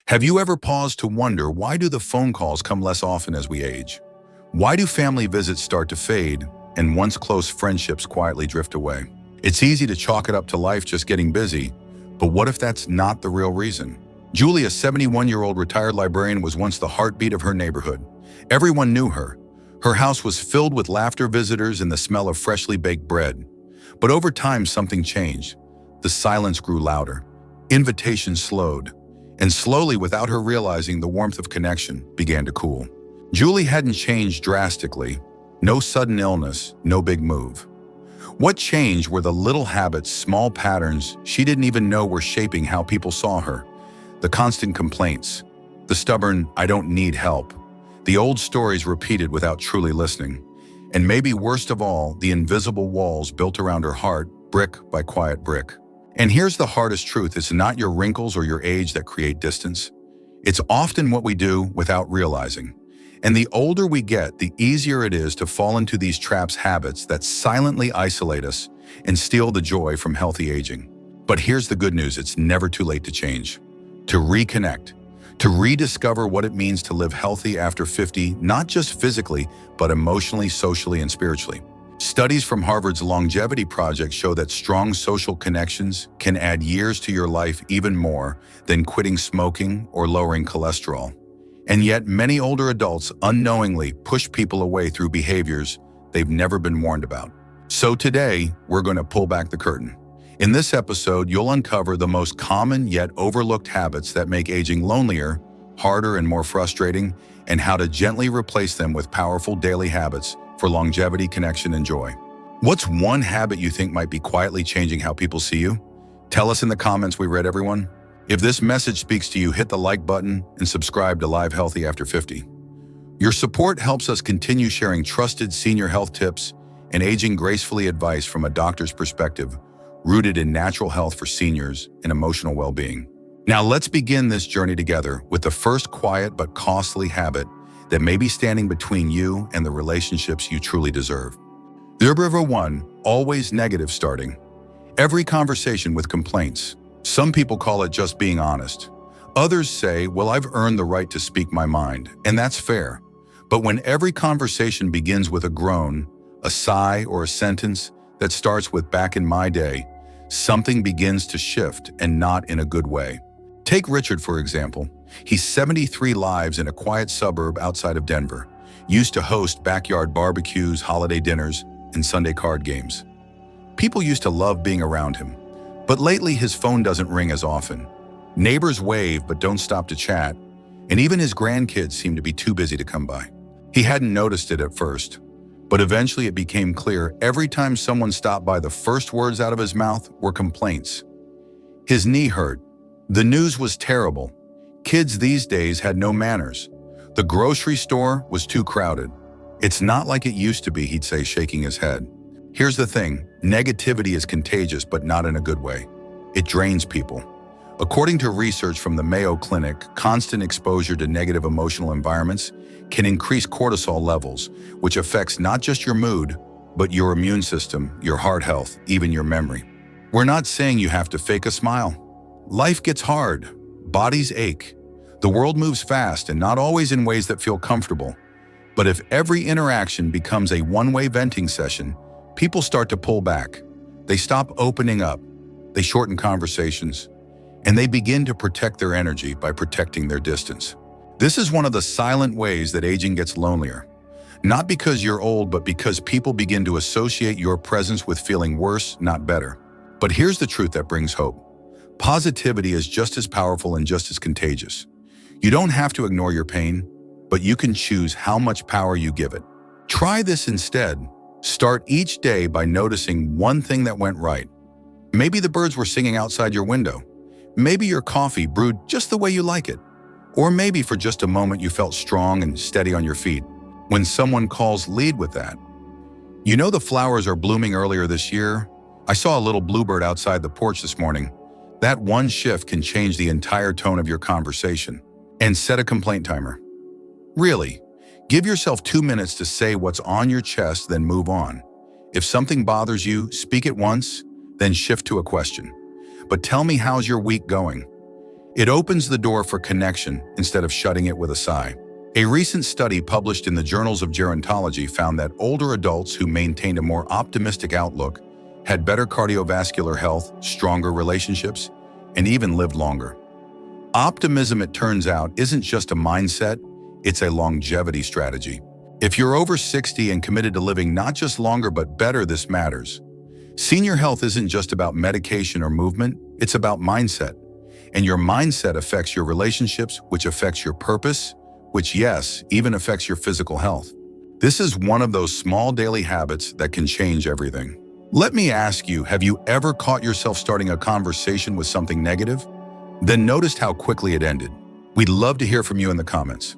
Have you ever paused to wonder, why do the phone calls come less often as we age? Why do family visits start to fade and once close friendships quietly drift away? It's easy to chalk it up to life just getting busy, but what if that's not the real reason? Julie, a 71-year-old retired librarian, was once the heartbeat of her neighborhood. Everyone knew her. Her house was filled with laughter, visitors, and the smell of freshly baked bread. But over time, something changed. The silence grew louder. Invitations slowed. And slowly, without her realizing, the warmth of connection began to cool. Julie hadn't changed drastically. No sudden illness, no big move. What changed were the little habits, small patterns she didn't even know were shaping how people saw her. The constant complaints, the stubborn "I don't need help," the old stories repeated without truly listening, and maybe worst of all, the invisible walls built around her heart, brick by quiet brick. And here's the hardest truth: it's not your wrinkles or your age that create distance. It's often what we do without realizing. And the older we get, the easier it is to fall into these traps, habits that silently isolate us and steal the joy from healthy aging. But here's the good news: it's never too late to change, to reconnect, to rediscover what it means to live healthy after 50, not just physically, but emotionally, socially, and spiritually. Studies from Harvard's Longevity Project show that strong social connections can add years to your life, even more than quitting smoking or lowering cholesterol. And yet, many older adults unknowingly push people away through behaviors they've never been warned about. So today, we're going to pull back the curtain. In this episode, you'll uncover the most common yet overlooked habits that make aging lonelier, harder, and more frustrating, and how to gently replace them with powerful daily habits for longevity, connection, and joy. What's one habit you think might be quietly changing how people see you? Tell us in the comments. We read everyone. If this message speaks to you, hit the like button and subscribe to Live Healthy After 50. Your support helps us continue sharing trusted senior health tips and aging gracefully advice from a doctor's perspective, rooted in natural health for seniors and emotional well-being. Now let's begin this journey together with the first quiet but costly habit that may be standing between you and the relationships you truly deserve. Number 1, always negative starting. Every conversation with complaints. Some people call it just being honest. Others say, well, I've earned the right to speak my mind, and that's fair. But when every conversation begins with a groan, a sigh, or a sentence that starts with "back in my day," something begins to shift, and not in a good way. Take Richard, for example. He's 73, lives in a quiet suburb outside of Denver, used to host backyard barbecues, holiday dinners, and Sunday card games. People used to love being around him. But lately, his phone doesn't ring as often. Neighbors wave but don't stop to chat, and even his grandkids seem to be too busy to come by. He hadn't noticed it at first, but eventually it became clear. Every time someone stopped by, the first words out of his mouth were complaints. His knee hurt. The news was terrible. Kids these days had no manners. The grocery store was too crowded. It's not like it used to be, he'd say, shaking his head. Here's the thing: negativity is contagious, but not in a good way. It drains people. According to research from the Mayo Clinic, constant exposure to negative emotional environments can increase cortisol levels, which affects not just your mood, but your immune system, your heart health, even your memory. We're not saying you have to fake a smile. Life gets hard. Bodies ache. The world moves fast, and not always in ways that feel comfortable. But if every interaction becomes a one-way venting session, people start to pull back. They stop opening up. They shorten conversations. And they begin to protect their energy by protecting their distance. This is one of the silent ways that aging gets lonelier. Not because you're old, but because people begin to associate your presence with feeling worse, not better. But here's the truth that brings hope. Positivity is just as powerful and just as contagious. You don't have to ignore your pain, but you can choose how much power you give it. Try this instead. Start each day by noticing one thing that went right. Maybe the birds were singing outside your window. Maybe your coffee brewed just the way you like it. Or maybe for just a moment you felt strong and steady on your feet. When someone calls, lead with that. You know, the flowers are blooming earlier this year. I saw a little bluebird outside the porch this morning. That one shift can change the entire tone of your conversation. And set a complaint timer. Really, give yourself 2 minutes to say what's on your chest, then move on. If something bothers you, speak it once, then shift to a question. But tell me, how's your week going? It opens the door for connection instead of shutting it with a sigh. A recent study published in the Journals of Gerontology found that older adults who maintained a more optimistic outlook had better cardiovascular health, stronger relationships, and even lived longer. Optimism, it turns out, isn't just a mindset, it's a longevity strategy. If you're over 60 and committed to living not just longer but better, this matters. Senior health isn't just about medication or movement, it's about mindset. And your mindset affects your relationships, which affects your purpose, which, yes, even affects your physical health. This is one of those small daily habits that can change everything. Let me ask you, have you ever caught yourself starting a conversation with something negative? Then noticed how quickly it ended? We'd love to hear from you in the comments.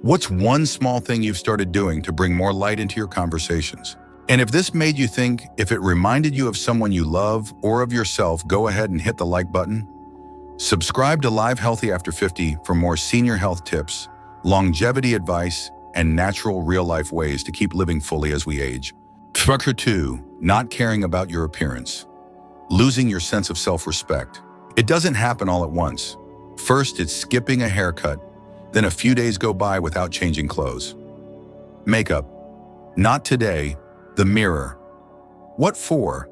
What's one small thing you've started doing to bring more light into your conversations? And if this made you think, if it reminded you of someone you love or of yourself, go ahead and hit the like button. Subscribe to Live Healthy After 50 for more senior health tips, longevity advice, and natural real-life ways to keep living fully as we age. Factor 2, not caring about your appearance. Losing your sense of self-respect. It doesn't happen all at once. First, it's skipping a haircut, then a few days go by without changing clothes. Makeup. Not today. The mirror. What for?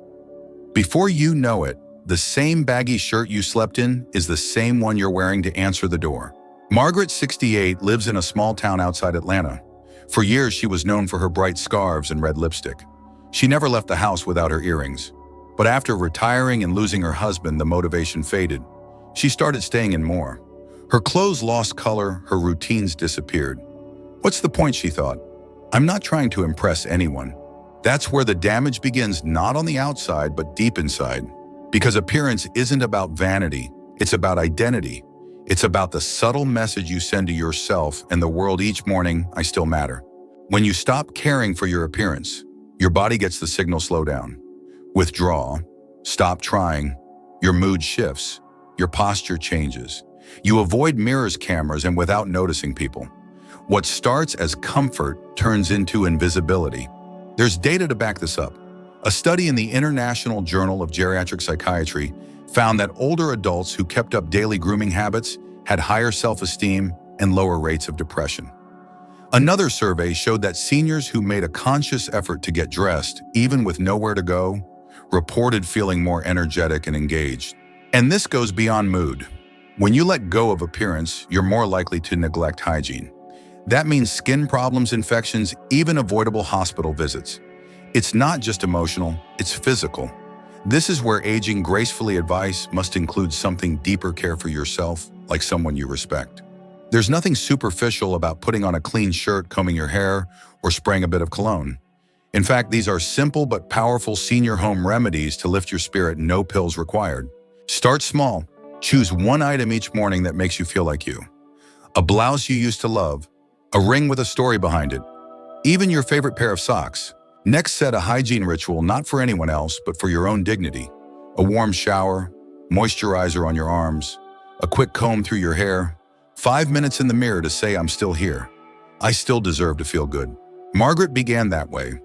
Before you know it, the same baggy shirt you slept in is the same one you're wearing to answer the door. Margaret, 68, lives in a small town outside Atlanta. For years, she was known for her bright scarves and red lipstick. She never left the house without her earrings. But after retiring and losing her husband, the motivation faded. She started staying in more. Her clothes lost color, her routines disappeared. What's the point, she thought? I'm not trying to impress anyone. That's where the damage begins, not on the outside, but deep inside. Because appearance isn't about vanity, it's about identity. It's about the subtle message you send to yourself and the world each morning, I still matter. When you stop caring for your appearance, your body gets the signal, slow down. Withdraw, stop trying, your mood shifts, your posture changes. You avoid mirrors, cameras, and without noticing people. What starts as comfort turns into invisibility. There's data to back this up. A study in the International Journal of Geriatric Psychiatry found that older adults who kept up daily grooming habits had higher self-esteem and lower rates of depression. Another survey showed that seniors who made a conscious effort to get dressed, even with nowhere to go, reported feeling more energetic and engaged. And this goes beyond mood. When you let go of appearance, you're more likely to neglect hygiene. That means skin problems, infections, even avoidable hospital visits. It's not just emotional, it's physical. This is where aging gracefully advice must include something deeper: care for yourself, like someone you respect. There's nothing superficial about putting on a clean shirt, combing your hair, or spraying a bit of cologne. In fact, these are simple but powerful senior home remedies to lift your spirit, no pills required. Start small. Choose one item each morning that makes you feel like you. A blouse you used to love, a ring with a story behind it, even your favorite pair of socks. Next, set a hygiene ritual, not for anyone else, but for your own dignity. A warm shower, moisturizer on your arms, a quick comb through your hair, 5 minutes in the mirror to say, I'm still here. I still deserve to feel good. Margaret began that way.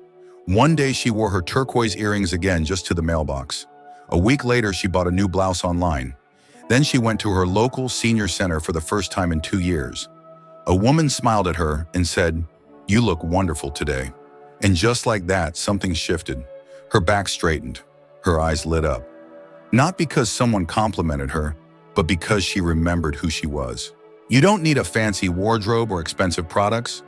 One day she wore her turquoise earrings again just to the mailbox. A week later, she bought a new blouse online. Then she went to her local senior center for the first time in 2 years. A woman smiled at her and said, "You look wonderful today." And just like that, something shifted. Her back straightened, her eyes lit up. Not because someone complimented her, but because she remembered who she was. You don't need a fancy wardrobe or expensive products.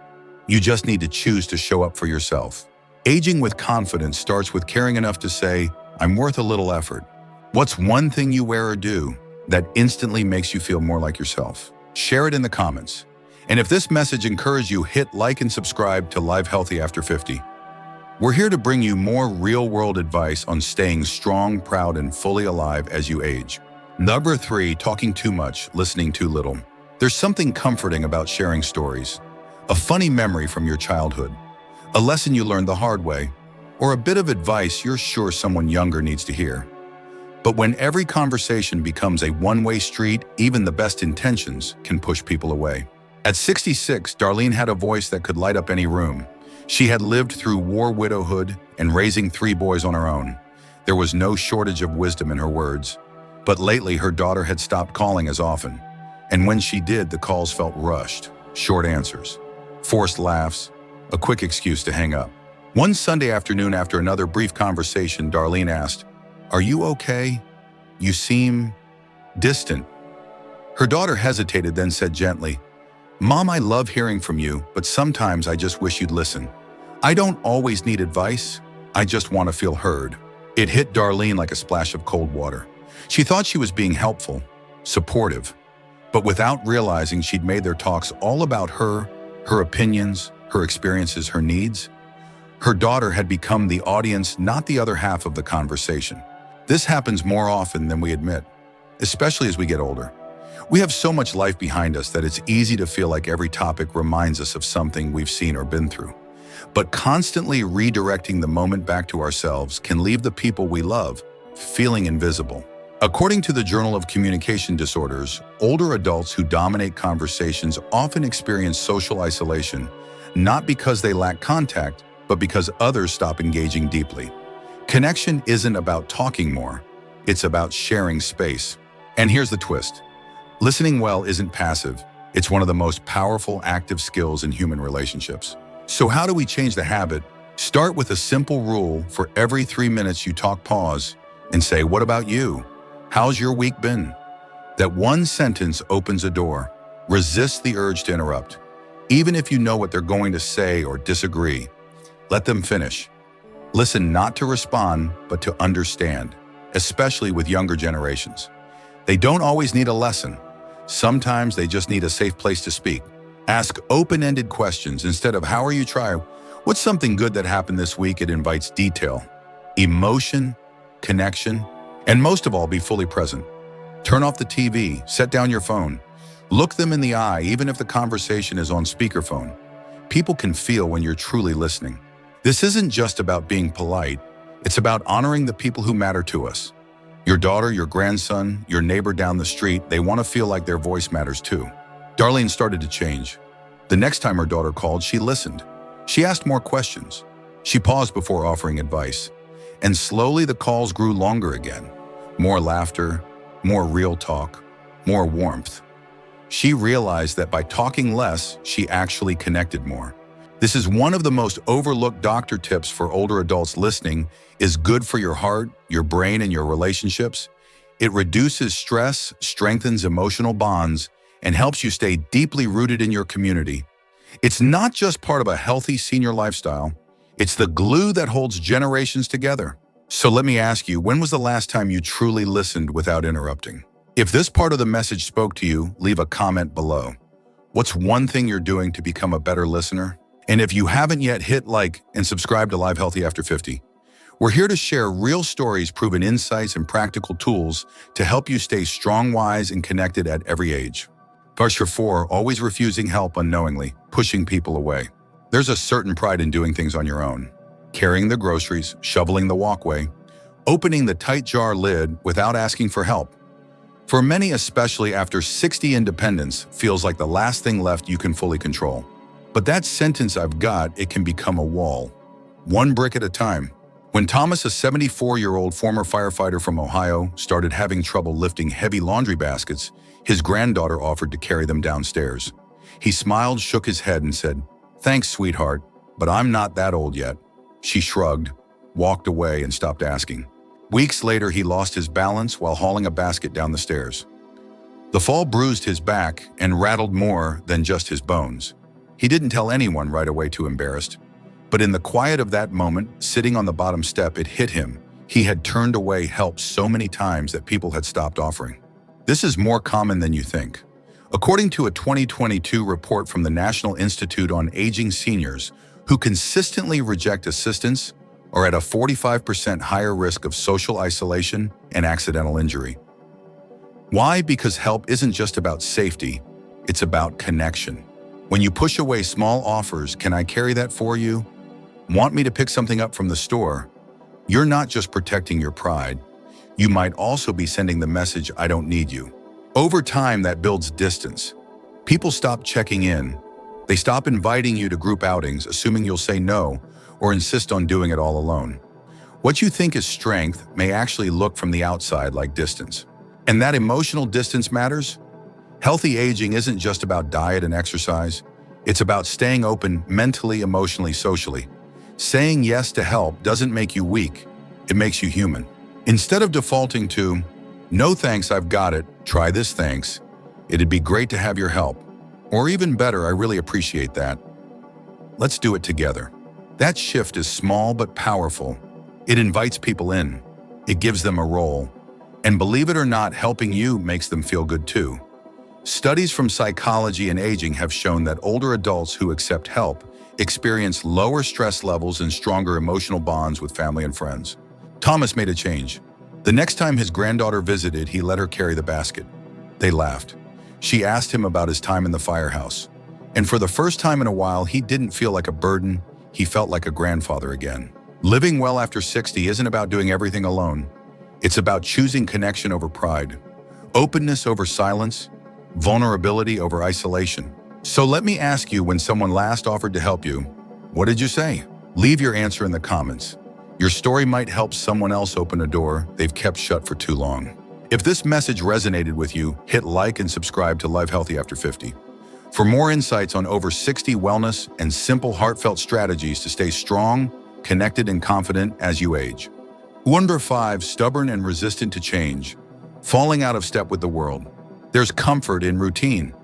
You just need to choose to show up for yourself. Aging with confidence starts with caring enough to say, I'm worth a little effort. What's one thing you wear or do that instantly makes you feel more like yourself? Share it in the comments. And if this message encouraged you, hit like and subscribe to Live Healthy After 50. We're here to bring you more real-world advice on staying strong, proud, and fully alive as you age. Number 3, talking too much, listening too little. There's something comforting about sharing stories. A funny memory from your childhood, a lesson you learned the hard way, or a bit of advice you're sure someone younger needs to hear. But when every conversation becomes a one-way street, even the best intentions can push people away. At 66, Darlene had a voice that could light up any room. She had lived through war, widowhood, and raising 3 boys on her own. There was no shortage of wisdom in her words. But lately, her daughter had stopped calling as often. And when she did, the calls felt rushed, short answers, forced laughs, a quick excuse to hang up. One Sunday afternoon, after another brief conversation, Darlene asked, "Are you okay? You seem distant." Her daughter hesitated, then said gently, "Mom, I love hearing from you, but sometimes I just wish you'd listen. I don't always need advice. I just want to feel heard." It hit Darlene like a splash of cold water. She thought she was being helpful, supportive, but without realizing she'd made their talks all about her opinions, her experiences, her needs. Her daughter had become the audience, not the other half of the conversation. This happens more often than we admit, especially as we get older. We have so much life behind us that it's easy to feel like every topic reminds us of something we've seen or been through. But constantly redirecting the moment back to ourselves can leave the people we love feeling invisible. According to the Journal of Communication Disorders, older adults who dominate conversations often experience social isolation, not because they lack contact, but because others stop engaging deeply. Connection isn't about talking more, it's about sharing space. And here's the twist. Listening well isn't passive. It's one of the most powerful active skills in human relationships. So how do we change the habit? Start with a simple rule. For every 3 minutes you talk, pause and say, "What about you? How's your week been?" That one sentence opens a door. Resist the urge to interrupt. Even if you know what they're going to say or disagree, let them finish. Listen not to respond, but to understand, especially with younger generations. They don't always need a lesson. Sometimes they just need a safe place to speak. Ask open-ended questions instead of "How are you?" Try, "What's something good that happened this week?" It invites detail, emotion, connection, and most of all, be fully present. Turn off the TV, set down your phone. Look them in the eye, even if the conversation is on speakerphone. People can feel when you're truly listening. This isn't just about being polite. It's about honoring the people who matter to us. Your daughter, your grandson, your neighbor down the street, they want to feel like their voice matters too. Darlene started to change. The next time her daughter called, she listened. She asked more questions. She paused before offering advice. And slowly the calls grew longer again. More laughter, more real talk, more warmth. She realized that by talking less, she actually connected more. This is one of the most overlooked doctor tips for older adults listening. Is good for your heart, your brain, and your relationships. It reduces stress, strengthens emotional bonds, and helps you stay deeply rooted in your community. It's not just part of a healthy senior lifestyle. It's the glue that holds generations together. So let me ask you, when was the last time you truly listened without interrupting? If this part of the message spoke to you, leave a comment below. What's one thing you're doing to become a better listener? And if you haven't yet, hit like and subscribe to Live Healthy After 50. We're here to share real stories, proven insights, and practical tools to help you stay strong, wise, and connected at every age. Verse 4, always refusing help unknowingly, pushing people away. There's a certain pride in doing things on your own. Carrying the groceries, shoveling the walkway, opening the tight jar lid without asking for help. For many, especially after 60, independence feels like the last thing left you can fully control. But that sentence, "I've got," it can become a wall, one brick at a time. When Thomas, a 74-year-old former firefighter from Ohio, started having trouble lifting heavy laundry baskets, his granddaughter offered to carry them downstairs. He smiled, shook his head, and said, "Thanks, sweetheart, but I'm not that old yet." She shrugged, walked away, and stopped asking. Weeks later, he lost his balance while hauling a basket down the stairs. The fall bruised his back and rattled more than just his bones. He didn't tell anyone right away, too embarrassed. But in the quiet of that moment, sitting on the bottom step, it hit him. He had turned away help so many times that people had stopped offering. This is more common than you think. According to a 2022 report from the National Institute on Aging, seniors who consistently reject assistance are at a 45% higher risk of social isolation and accidental injury. Why? Because help isn't just about safety, it's about connection. When you push away small offers, "Can I carry that for you? Want me to pick something up from the store?" you're not just protecting your pride. You might also be sending the message, "I don't need you." Over time, that builds distance. People stop checking in. They stop inviting you to group outings, assuming you'll say no or insist on doing it all alone. What you think is strength may actually look from the outside like distance. And that emotional distance matters. Healthy aging isn't just about diet and exercise. It's about staying open mentally, emotionally, socially. Saying yes to help doesn't make you weak. It makes you human. Instead of defaulting to, "No thanks, I've got it, try this thanks. It'd be great to have your help." Or even better, "I really appreciate that. Let's do it together." That shift is small but powerful. It invites people in. It gives them a role. And believe it or not, helping you makes them feel good too. Studies from psychology and aging have shown that older adults who accept help experience lower stress levels and stronger emotional bonds with family and friends. Thomas made a change. The next time his granddaughter visited, he let her carry the basket. They laughed. She asked him about his time in the firehouse. And for the first time in a while, he didn't feel like a burden. He felt like a grandfather again. Living well after 60 isn't about doing everything alone. It's about choosing connection over pride, openness over silence, vulnerability over isolation. So let me ask you, when someone last offered to help you, what did you say? Leave your answer in the comments. Your story might help someone else open a door they've kept shut for too long. If this message resonated with you, hit like and subscribe to Live Healthy After 50. For more insights on over 60 wellness and simple heartfelt strategies to stay strong, connected, and confident as you age. Number 5, stubborn and resistant to change. Falling out of step with the world. There's comfort in routine.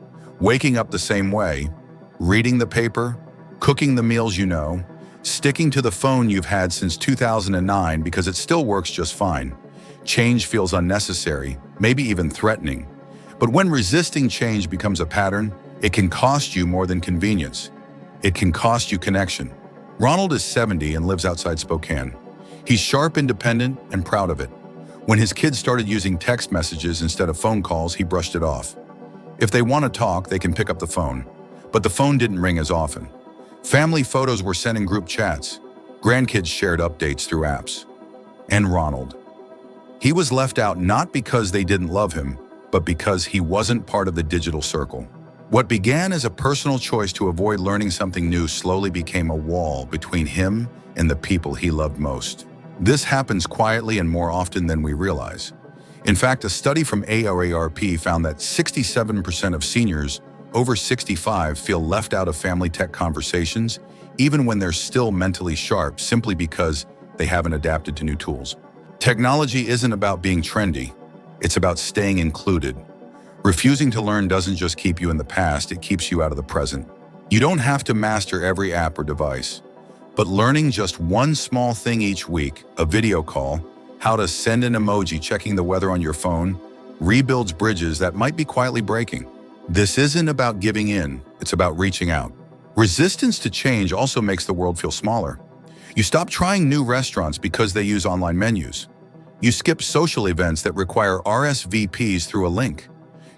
Waking up the same way, reading the paper, cooking the meals you know, sticking to the phone you've had since 2009 because it still works just fine. Change feels unnecessary, maybe even threatening. But when resisting change becomes a pattern, it can cost you more than convenience. It can cost you connection. Ronald is 70 and lives outside Spokane. He's sharp, independent, and proud of it. When his kids started using text messages instead of phone calls, he brushed it off. If they want to talk, they can pick up the phone. But the phone didn't ring as often. Family photos were sent in group chats. Grandkids shared updates through apps. And Ronald. He was left out not because they didn't love him, but because he wasn't part of the digital circle. What began as a personal choice to avoid learning something new slowly became a wall between him and the people he loved most. This happens quietly and more often than we realize. In fact, a study from AARP found that 67% of seniors over 65 feel left out of family tech conversations, even when they're still mentally sharp, simply because they haven't adapted to new tools. Technology isn't about being trendy. It's about staying included. Refusing to learn doesn't just keep you in the past, it keeps you out of the present. You don't have to master every app or device, but learning just one small thing each week, a video call, how to send an emoji, checking the weather on your phone, rebuilds bridges that might be quietly breaking. This isn't about giving in, it's about reaching out. Resistance to change also makes the world feel smaller. You stop trying new restaurants because they use online menus. You skip social events that require RSVPs through a link.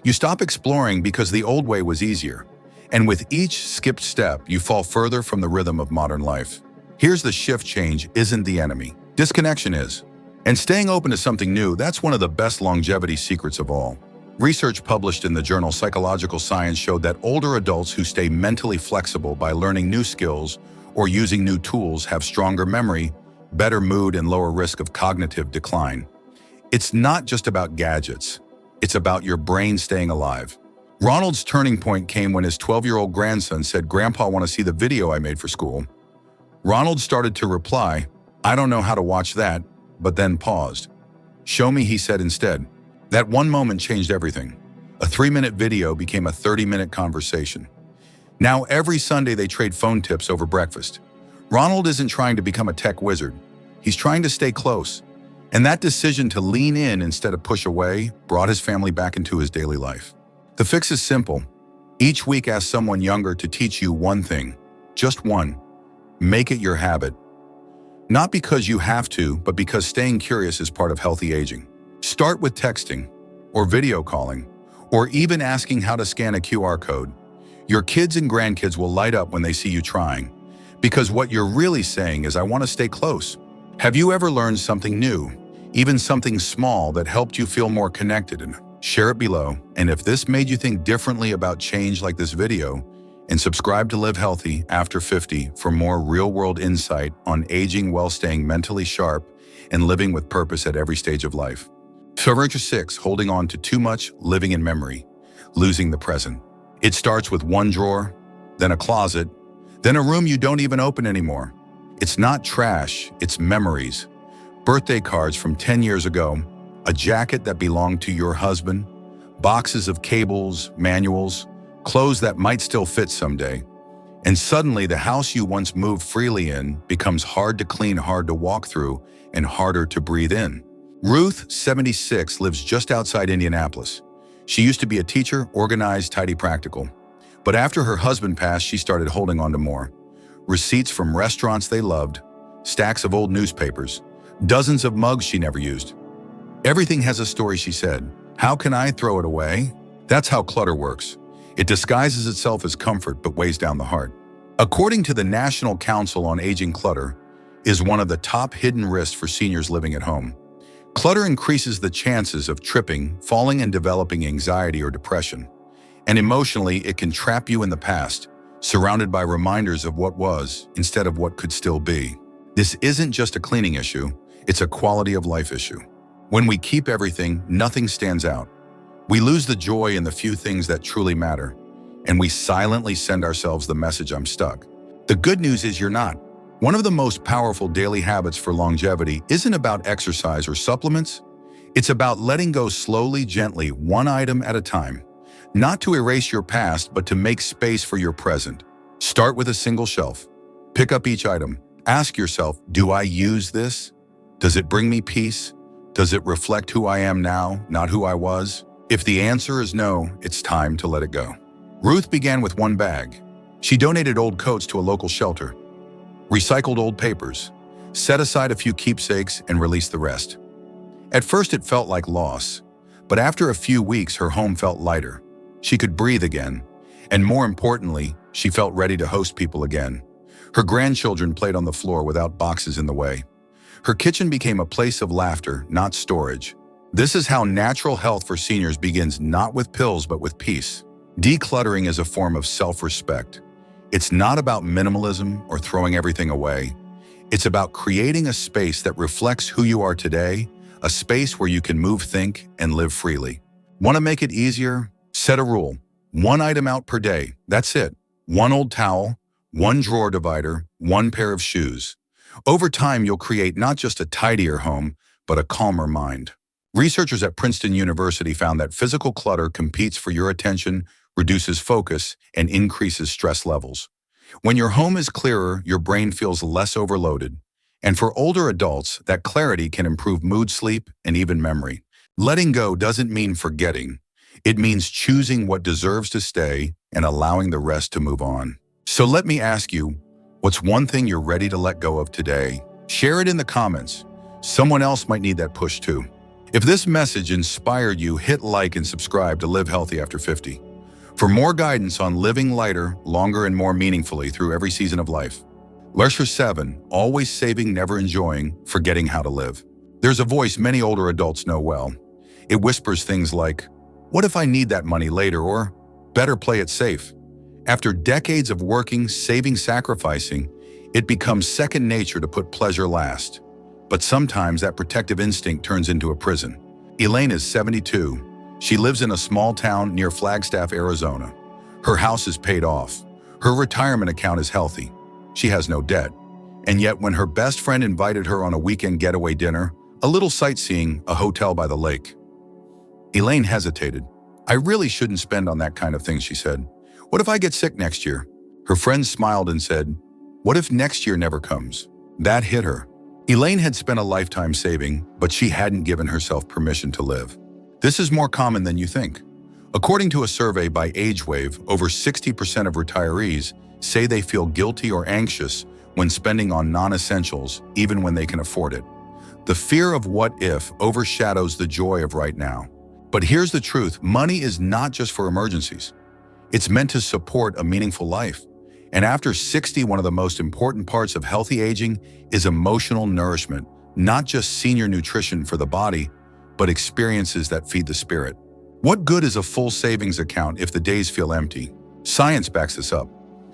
You stop exploring because the old way was easier. And with each skipped step, you fall further from the rhythm of modern life. Here's the shift: change isn't the enemy. Disconnection is. And staying open to something new, that's one of the best longevity secrets of all. Research published in the journal Psychological Science showed that older adults who stay mentally flexible by learning new skills or using new tools have stronger memory, better mood, and lower risk of cognitive decline. It's not just about gadgets. It's about your brain staying alive. Ronald's turning point came when his 12-year-old grandson said, "Grandpa, want to see the video I made for school?" Ronald started to reply, "I don't know how to watch that," but then paused. "Show me," he said instead. That one moment changed everything. A 3-minute video became a 30-minute conversation. Now every Sunday they trade phone tips over breakfast. Ronald isn't trying to become a tech wizard. He's trying to stay close. And that decision to lean in instead of push away brought his family back into his daily life. The fix is simple. Each week ask someone younger to teach you one thing. Just one. Make it your habit. Not because you have to, but because staying curious is part of healthy aging. Start with texting, or video calling, or even asking how to scan a QR code. Your kids and grandkids will light up when they see you trying, because what you're really saying is, "I want to stay close." Have you ever learned something new, even something small that helped you feel more connected? And share it below. And if this made you think differently about change like this video, and subscribe to Live Healthy After 50 for more real-world insight on aging while staying mentally sharp and living with purpose at every stage of life. Number 6, holding on to too much, living in memory. losing the present. It starts with one drawer, then a closet, then a room you don't even open anymore. It's not trash, it's memories. Birthday cards from 10 years ago, a jacket that belonged to your husband, boxes of cables, manuals, clothes that might still fit someday. And suddenly the house you once moved freely in becomes hard to clean, hard to walk through, and harder to breathe in. Ruth, 76, lives just outside Indianapolis. She used to be a teacher, organized, tidy, practical. But after her husband passed, she started holding on to more. Receipts from restaurants they loved, stacks of old newspapers, dozens of mugs she never used. Everything has a story, she said. How can I throw it away? That's how clutter works. It disguises itself as comfort but weighs down the heart. According to the National Council on Aging, clutter is one of the top hidden risks for seniors living at home. Clutter increases the chances of tripping, falling, and developing anxiety or depression. And emotionally, it can trap you in the past, surrounded by reminders of what was instead of what could still be. This isn't just a cleaning issue, it's a quality of life issue. When we keep everything, nothing stands out. We lose the joy in the few things that truly matter, and we silently send ourselves the message, I'm stuck. The good news is you're not. One of the most powerful daily habits for longevity isn't about exercise or supplements. It's about letting go slowly, gently, one item at a time. Not to erase your past, but to make space for your present. Start with a single shelf. Pick up each item. Ask yourself, do I use this? Does it bring me peace? Does it reflect who I am now, not who I was? If the answer is no, it's time to let it go. Ruth began with one bag. She donated old coats to a local shelter, recycled old papers, set aside a few keepsakes, and released the rest. At first it felt like loss, but after a few weeks her home felt lighter. She could breathe again, and more importantly, she felt ready to host people again. Her grandchildren played on the floor without boxes in the way. Her kitchen became a place of laughter, not storage. This is how natural health for seniors begins, not with pills, but with peace. Decluttering is a form of self-respect. It's not about minimalism or throwing everything away. It's about creating a space that reflects who you are today, a space where you can move, think, and live freely. Want to make it easier? Set a rule. One item out per day. That's it. One old towel, one drawer divider, one pair of shoes. Over time, you'll create not just a tidier home, but a calmer mind. Researchers at Princeton University found that physical clutter competes for your attention, reduces focus, and increases stress levels. When your home is clearer, your brain feels less overloaded. And for older adults, that clarity can improve mood, sleep, and even memory. Letting go doesn't mean forgetting. It means choosing what deserves to stay and allowing the rest to move on. So let me ask you, what's one thing you're ready to let go of today? Share it in the comments. Someone else might need that push too. If this message inspired you, hit like and subscribe to Live Healthy After 50. For more guidance on living lighter, longer, and more meaningfully through every season of life. Lesson 7, always saving, never enjoying, forgetting how to live. There's a voice many older adults know well. It whispers things like, what if I need that money later, or better play it safe? After decades of working, saving, sacrificing, it becomes second nature to put pleasure last. But sometimes that protective instinct turns into a prison. Elaine is 72. She lives in a small town near Flagstaff, Arizona. Her house is paid off. Her retirement account is healthy. She has no debt. And yet when her best friend invited her on a weekend getaway dinner, a little sightseeing, a hotel by the lake, Elaine hesitated. I really shouldn't spend on that kind of thing, she said. What if I get sick next year? Her friend smiled and said, what if next year never comes? That hit her. Elaine had spent a lifetime saving, but she hadn't given herself permission to live. This is more common than you think. According to a survey by AgeWave, over 60% of retirees say they feel guilty or anxious when spending on non-essentials, even when they can afford it. The fear of what if overshadows the joy of right now. But here's the truth, money is not just for emergencies. It's meant to support a meaningful life. And after 60, one of the most important parts of healthy aging is emotional nourishment, not just senior nutrition for the body, but experiences that feed the spirit. What good is a full savings account if the days feel empty? Science backs this up.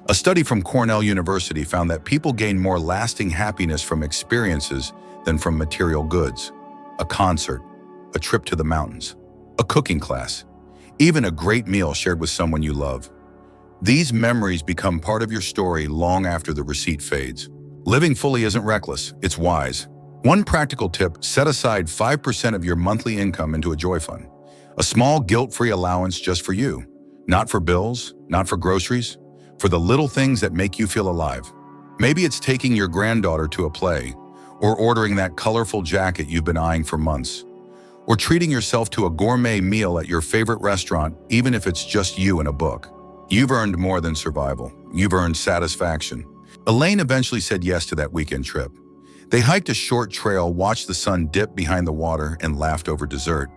A study from Cornell University found that people gain more lasting happiness from experiences than from material goods. A concert, a trip to the mountains, a cooking class. even a great meal shared with someone you love. These memories become part of your story long after the receipt fades. Living fully isn't reckless, it's wise. One practical tip: set aside 5% of your monthly income into a joy fund. A small guilt-free allowance just for you. Not for bills, not for groceries, for the little things that make you feel alive. Maybe it's taking your granddaughter to a play, or ordering that colorful jacket you've been eyeing for months, or treating yourself to a gourmet meal at your favorite restaurant, even if it's just you and a book. You've earned more than survival. You've earned satisfaction. Elaine eventually said yes to that weekend trip. They hiked a short trail, watched the sun dip behind the water, and laughed over dessert.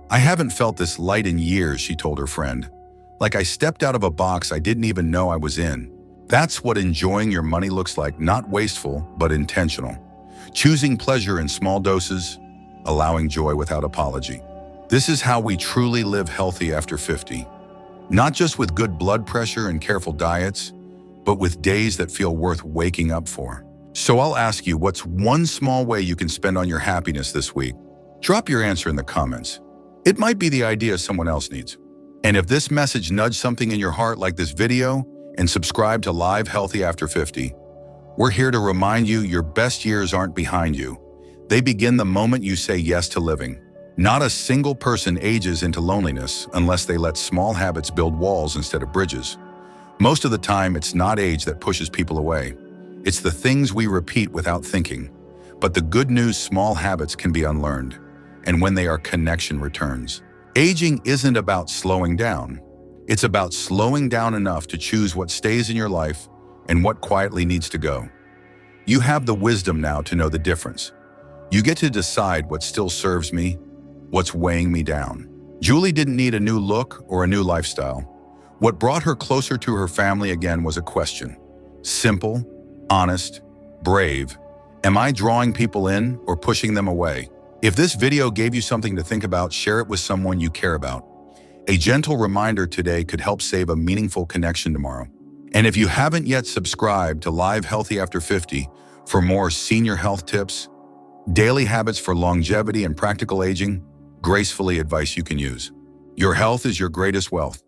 "I haven't felt this light in years," she told her friend. "Like I stepped out of a box I didn't even know I was in." That's what enjoying your money looks like, not wasteful, but intentional. Choosing pleasure in small doses, allowing joy without apology. This is how we truly live healthy after 50. Not just with good blood pressure and careful diets, but with days that feel worth waking up for. So I'll ask you, what's one small way you can spend on your happiness this week? Drop your answer in the comments. It might be the idea someone else needs. And if this message nudged something in your heart like this video, and subscribe to Live Healthy After 50. We're here to remind you your best years aren't behind you. They begin the moment you say yes to living. Not a single person ages into loneliness unless they let small habits build walls instead of bridges. Most of the time, it's not age that pushes people away. It's the things we repeat without thinking. But the good news: small habits can be unlearned. And when they are, connection returns. Aging isn't about slowing down. It's about slowing down enough to choose what stays in your life and what quietly needs to go. You have the wisdom now to know the difference. You get to decide what still serves me, what's weighing me down. Julie didn't need a new look or a new lifestyle. What brought her closer to her family again was a question. Simple, honest, brave. Am I drawing people in or pushing them away? If this video gave you something to think about, share it with someone you care about. A gentle reminder today could help save a meaningful connection tomorrow. And if you haven't yet subscribed to Live Healthy After 50 for more senior health tips, daily habits for longevity and practical aging, gracefully advice you can use. Your health is your greatest wealth.